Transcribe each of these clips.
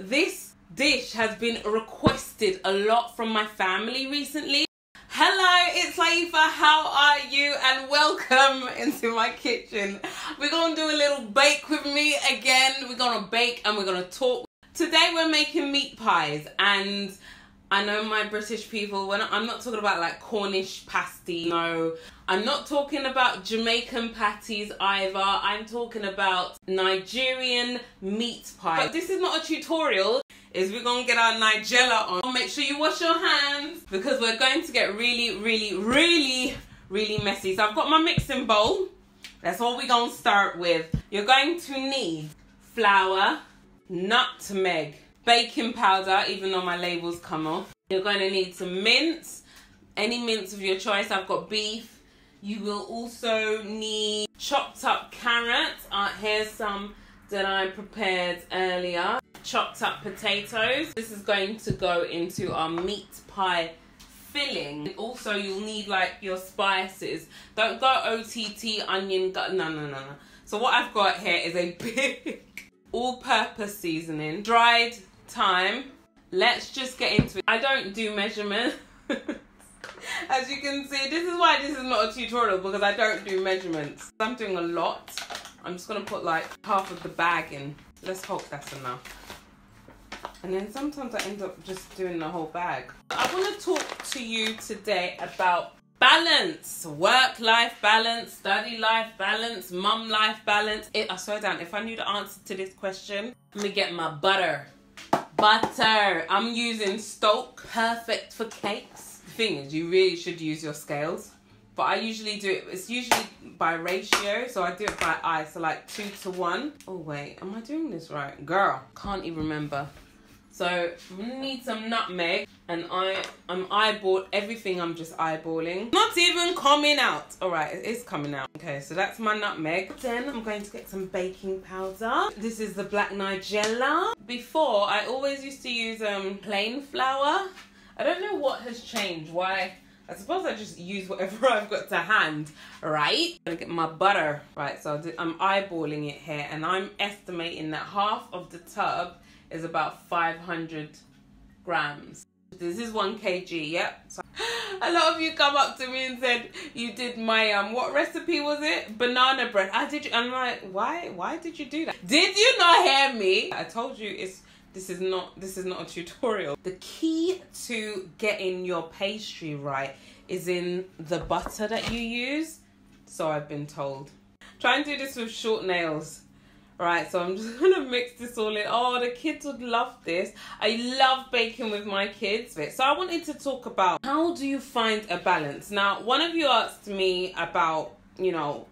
This dish has been requested a lot from my family recently. Hello, it's Layefa. How are you? And welcome into my kitchen. We're going to do a little bake with me again. We're going to bake and we're going to talk. Today we're making meat pies, and I know my British people, I'm not talking about like Cornish pasty, no. I'm not talking about Jamaican patties either. I'm talking about Nigerian meat pie. But this is not a tutorial. We're going to get our Nigella on. Make sure you wash your hands because we're going to get really messy. So I've got my mixing bowl. That's what we're going to start with. You're going to need flour, nutmeg, baking powder, even though my labels come off. You're going to need some mince, any mince of your choice. I've got beef. You will also need chopped up carrots. Here's some that I prepared earlier. Chopped up potatoes. This is going to go into our meat pie filling. Also, you'll need like your spices. Don't go OTT, onion, no. So what I've got here is a big all-purpose seasoning, dried thyme. Let's just get into it. I don't do measurements. As you can see, this is why this is not a tutorial, because I don't do measurements. I'm doing a lot. I'm just gonna put like half of the bag in. Let's hope that's enough. And then sometimes I end up just doing the whole bag. I want to talk to you today about balance. Work-life balance, study-life balance, mum-life balance. I swear down, if I knew the answer to this question, let me get my butter. Butter. I'm using Stoke, perfect for cakes. The thing is, you really should use your scales. But I usually do it, it's usually by ratio, so I do it by eye, so like 2 to 1. Oh wait, am I doing this right? Girl, can't even remember. So I'm gonna need some nutmeg, and I'm eyeball everything. I'm just eyeballing. Not even coming out. All right, it is coming out. Okay, so that's my nutmeg. Then I'm going to get some baking powder. This is the black Nigella. Before, I always used to use plain flour. I don't know what has changed. Why? I suppose I just use whatever I've got to hand, right? I'm gonna get my butter. Right, so I'm eyeballing it here, and I'm estimating that half of the tub is about 500 grams. This is 1 kg, yep. So a lot of you come up to me and said you did my what recipe was it? Banana bread. I'm like, why did you do that? Did you not hear me? I told you this is not a tutorial. The key to getting your pastry right is in the butter that you use. So I've been told. Try and do this with short nails. Right, so I'm just gonna mix this all in. Oh, the kids would love this. I love baking with my kids. So I wanted to talk about, how do you find a balance? Now, one of you asked me about,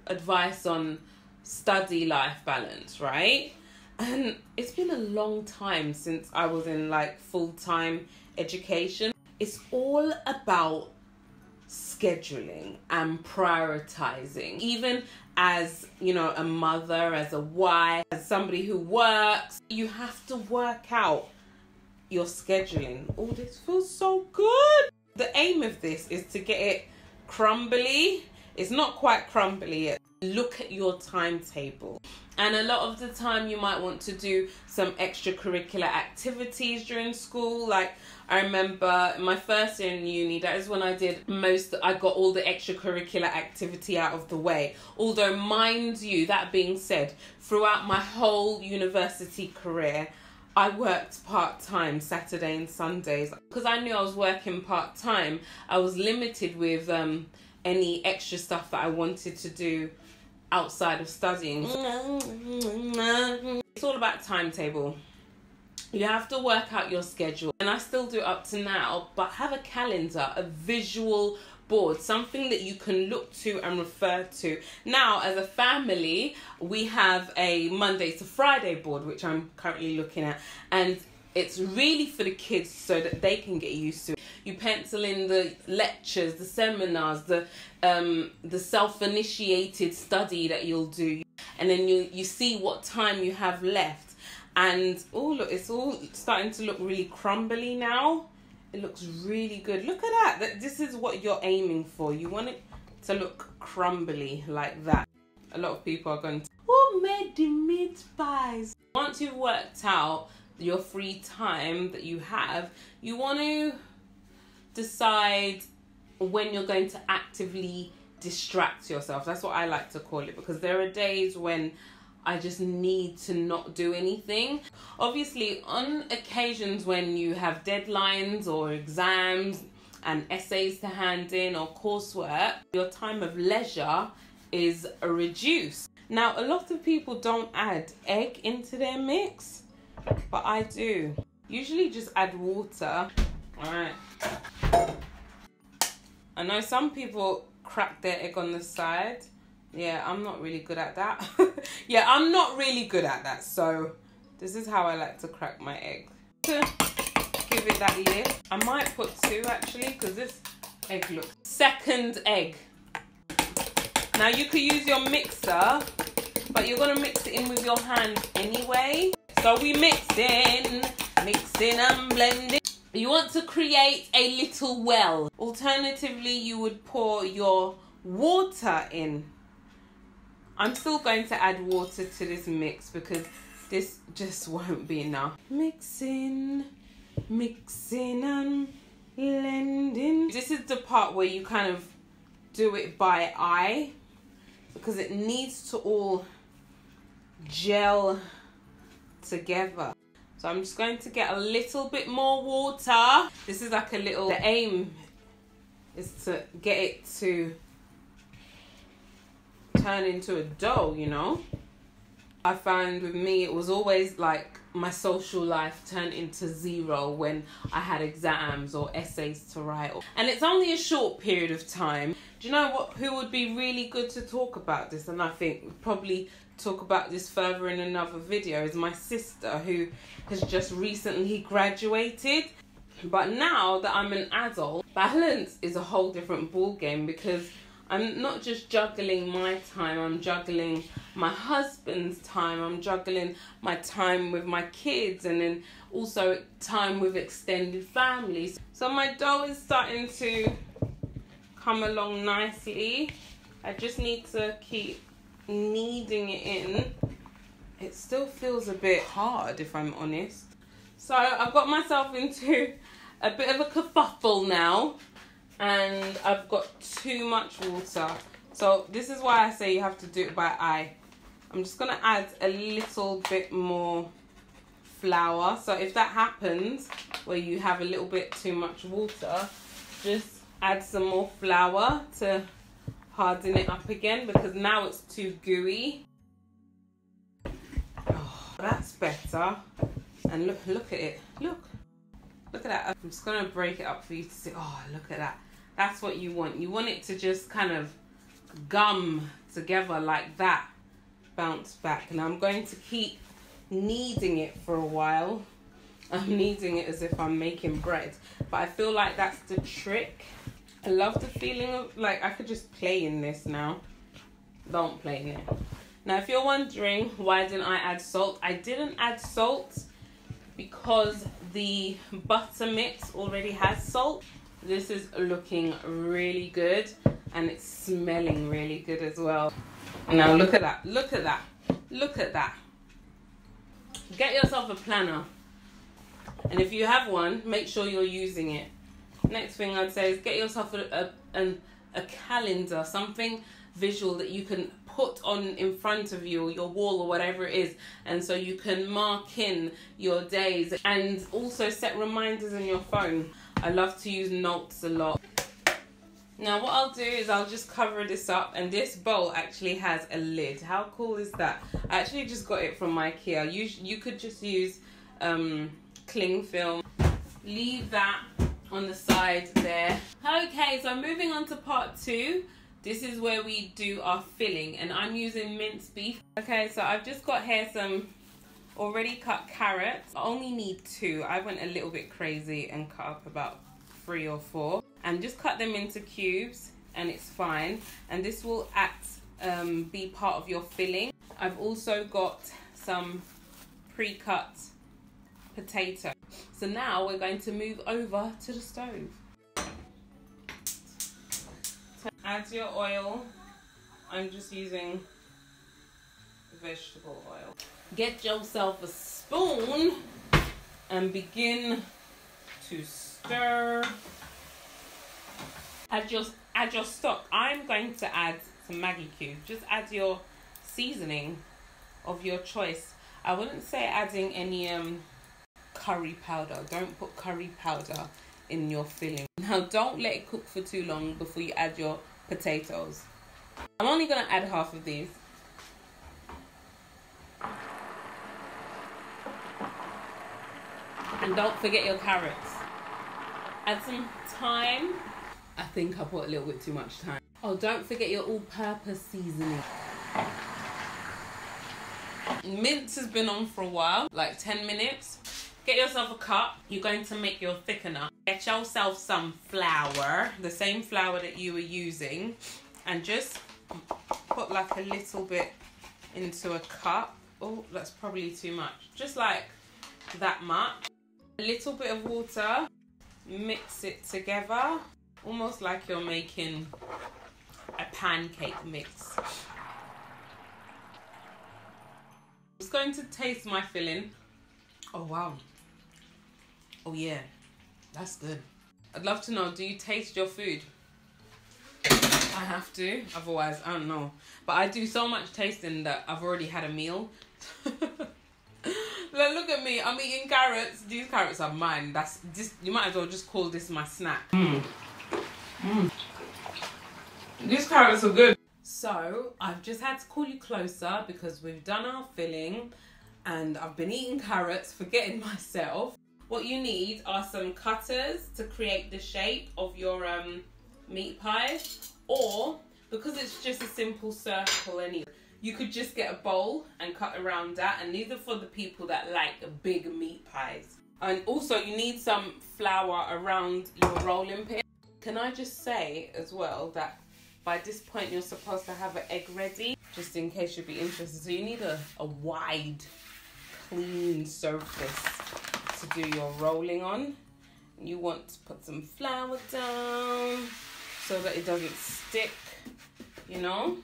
advice on study life balance, right? And it's been a long time since I was in like full-time education. It's all about scheduling and prioritizing. Even as, a mother, as a wife, as somebody who works, you have to work out your scheduling. Oh, this feels so good. The aim of this is to get it crumbly. It's not quite crumbly yet. Look at your timetable. And a lot of the time you might want to do some extracurricular activities during school. Like, I remember my first year in uni, that is when I got all the extracurricular activity out of the way. Although, mind you, that being said, throughout my whole university career, I worked part-time Saturday and Sundays. Because I knew I was working part-time, I was limited with any extra stuff that I wanted to do outside of studying. It's all about timetable. You have to work out your schedule, and I still do up to now, but have a calendar, a visual board, something that you can look to and refer to. Now, as a family, we have a Monday to Friday board, which I'm currently looking at, and it's really for the kids so that they can get used to it. You pencil in the lectures, the seminars, the self-initiated study that you'll do, and then you see what time you have left. And oh look, it's all starting to look really crumbly now. It looks really good. Look at that. This is what you're aiming for. You want it to look crumbly like that. A lot of people are going to, who made the meat pies? Once you've worked out your free time that you have, you want to decide when you're going to actively distract yourself. That's what I like to call it, because there are days when I just need to not do anything. Obviously, on occasions when you have deadlines or exams and essays to hand in or coursework, your time of leisure is reduced. Now, a lot of people don't add egg into their mix, but I do. Usually just add water. All right. I know some people crack their egg on the side. Yeah, I'm not really good at that. Yeah, I'm not really good at that. So this is how I like to crack my egg. To give it that lid. I might put 2 actually, because this egg looks... Second egg. Now you could use your mixer, but you're going to mix it in with your hand anyway. So we mixing and blending. You want to create a little well. Alternatively, you would pour your water in. I'm still going to add water to this mix because this just won't be enough. Mixing and blending. This is the part where you kind of do it by eye, because it needs to all gel together. So I'm just going to get a little bit more water. This is like a little, the aim is to get it to turn into a dough, you know. I found with me, it was always like my social life turned into 0 when I had exams or essays to write. And it's only a short period of time. Do you know what? Who would be really good to talk about this? And I think probably talk about this further in another video is my sister, who has just recently graduated. But now that I'm an adult, balance is a whole different ball game, because I'm not just juggling my time, I'm juggling my husband's time, I'm juggling my time with my kids, and then also time with extended families. So my dough is starting to come along nicely. I just need to keep kneading it in. It still feels a bit hard, if I'm honest. So I've got myself into a bit of a kerfuffle now, and I've got too much water. So this is why I say you have to do it by eye. I'm just gonna add a little bit more flour. So if that happens, where you have a little bit too much water, just add some more flour to harden it up again, because now it's too gooey. Oh, that's better. And look at it. Look at that. I'm just gonna break it up for you to see. Oh, look at that. That's what you want. You want it to just kind of gum together like that. Bounce back. And I'm going to keep kneading it for a while. I'm kneading it as if I'm making bread, but I feel like that's the trick. I love the feeling of, like, I could just play in this now. Don't play in it. Now, if you're wondering why didn't I add salt, I didn't add salt because the butter mix already has salt. This is looking really good, and it's smelling really good as well. Now look at that, look at that, look at that. Get yourself a planner, and if you have one, make sure you're using it. Next thing I'd say is get yourself a calendar, something visual that you can put on in front of you, or your wall, or whatever it is, and so you can mark in your days, and also set reminders on your phone. I love to use notes a lot. Now what I'll do is I'll just cover this up, and this bowl actually has a lid. How cool is that? I actually just got it from IKEA. You could just use cling film. Leave that on the side there. Okay, so moving on to part 2. This is where we do our filling, and I'm using minced beef. Okay, so I've just got here some already cut carrots. I only need 2. I went a little bit crazy and cut up about 3 or 4, and just cut them into cubes, and it's fine. And this will be part of your filling. I've also got some pre-cut potato. So now we're going to move over to the stove. Add your oil. I'm just using vegetable oil. Get yourself a spoon and begin to stir. Add your stock. I'm going to add some Maggi cubes. Just add your seasoning of your choice. I wouldn't say adding any curry powder. Don't put curry powder in your filling. Now don't let it cook for too long before you add your potatoes. I'm only going to add half of these. And don't forget your carrots. Add some thyme. I think I put a little bit too much thyme. Oh, don't forget your all-purpose seasoning. Mince has been on for a while, like 10 minutes. Get yourself a cup. You're going to make your thickener. Get yourself some flour, the same flour that you were using, and just put like a little bit into a cup. Oh, that's probably too much. Just like that much. A little bit of water. Mix it together, almost like you're making a pancake mix. I'm just going to taste my filling. Oh wow. Oh yeah, that's good. I'd love to know, do you taste your food? I have to, otherwise I don't know. But I do so much tasting that I've already had a meal. Look at me, I'm eating carrots. These carrots are mine. That's just, you might as well just call this my snack. These carrots are good. So I've just had to call you closer because we've done our filling and I've been eating carrots, forgetting myself. What you need are some cutters to create the shape of your meat pies, or because it's just a simple circle anyway, you could just get a bowl and cut around that, and these are for the people that like big meat pies. And also you need some flour around your rolling pin. Can I just say as well that by this point you're supposed to have an egg ready, just in case you'd be interested. So you need a wide, clean surface to do your rolling on. You want to put some flour down so that it doesn't stick, you know.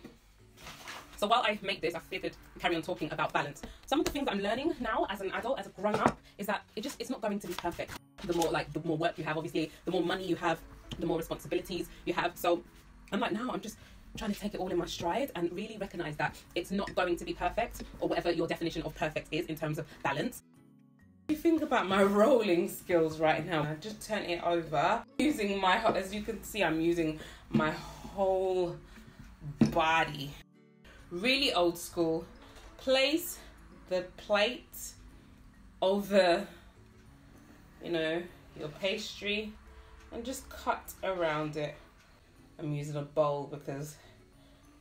So while I make this, I figured carry on talking about balance. Some of the things I'm learning now as an adult, as a grown-up, is that it's not going to be perfect. The more work you have, obviously, the more money you have, the more responsibilities you have. So I'm like, now I'm just trying to take it all in my stride and really recognize that it's not going to be perfect, or whatever your definition of perfect is in terms of balance. You think about my rolling skills right now. I just turn it over using my, as you can see, I'm using my whole body. Really old school. Place the plate over, you know, your pastry and just cut around it. I'm using a bowl because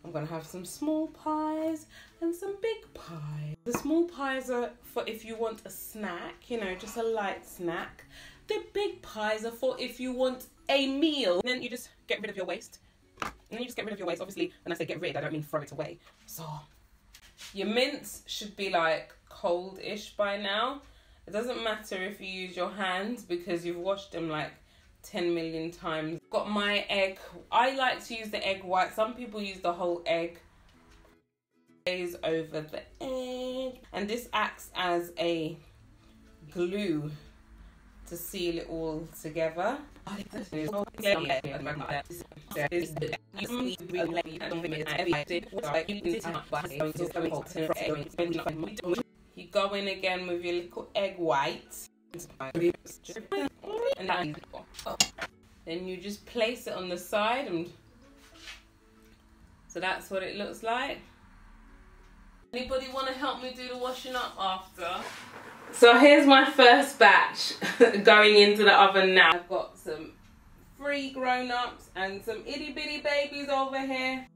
I'm gonna have some small pies and some big pies. The small pies are for if you want a snack, you know, just a light snack. The big pies are for if you want a meal. And then you just get rid of your waste. And then you just get rid of your waste. Obviously, when I say get rid, I don't mean throw it away. So your mince should be like cold-ish by now. It doesn't matter if you use your hands because you've washed them like 10 million times. Got my egg. I like to use the egg white. Some people use the whole egg. Glaze over the egg. And this acts as a glue to seal it all together. You go in again with your little egg white. And then you just place it on the side, and so that's what it looks like. Anybody want to help me do the washing up after? So here's my first batch going into the oven now. I've got some 3 grown-ups and some itty-bitty babies over here.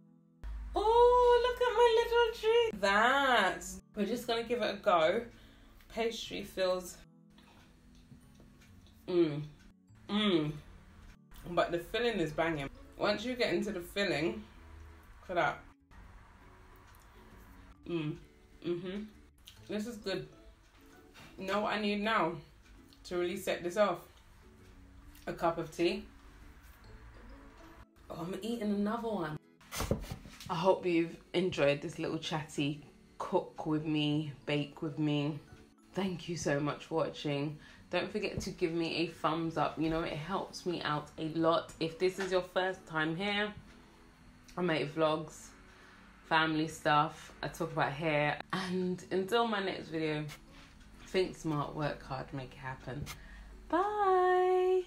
Oh, look at my little tree. That. We're just going to give it a go. Pastry feels... But the filling is banging. Once you get into the filling, look at that. This is good. You know what I need now to really set this off? A cup of tea. Oh, I'm eating another one. I hope you've enjoyed this little chatty cook with me, bake with me, Thank you so much for watching. Don't forget to give me a thumbs up. You know, it helps me out a lot. If this is your first time here, I make vlogs, family stuff, I talk about hair. And until my next video, think smart, work hard, make it happen. Bye.